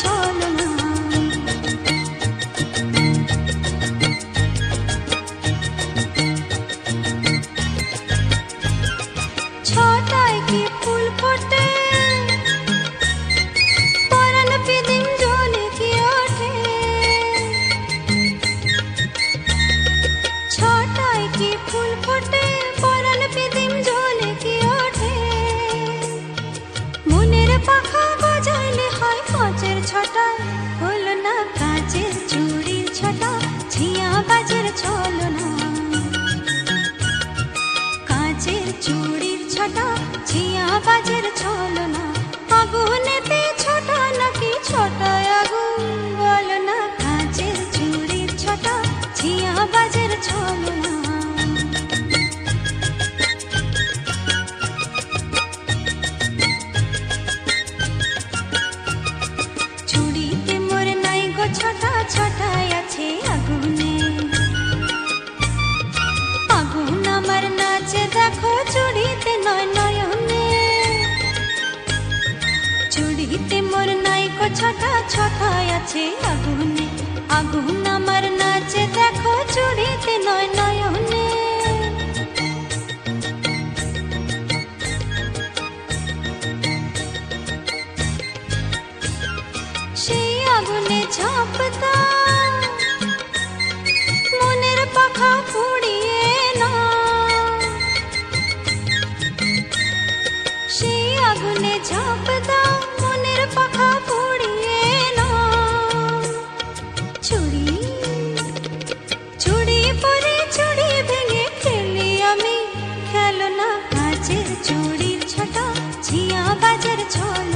ছলনা। ছটায় কি ফুল ফোটে, পরাণ পিদিম জ্বলে কি ওঠে। ছটায় কি ফুল ফোটে, পরাণ পিদিম জ্বলে কি ওঠে। মনের পাখা বাজাইলে হয় কাঁচের ছটায়, হলো না কাঁচের চুড়ির ছটা, ঝিয়া বাজের ছলনা। কাঁচের চুড়ির ছটা, ঝিয়া বাজের ছলনা। আগুনেতে ছটা নাকি ছটায় আগুন, বলো না কাঁচের চুড়ির ছটা, ঝিয়া বাজের ছলনা। চুড়িতে মোর নাই গো ছটা, ছটায় আছে আগুনে। আগুন আমার নাচে দেখো চুড়িতে নয় নয়নে। চুড়িতে মোর নাই গো ছটা, ছটায় আছে আগুনে। আগুন আমার নাচে দেখো চুড়িতে নয় নয়নে। সেই আগুনে ঝাঁপ দাও, মনের পাখা পুড়িয়ে না। সেই আগুনে ঝাঁপ দাও, মনের পাখা পুড়িয়ে না। চুড়ি চুড়ি পরে চুড়ি ভেঙে ফেলি আমি, খেলো না কাঁচের চুড়ির ছটা, ঝিয়া বাজের ছলনা।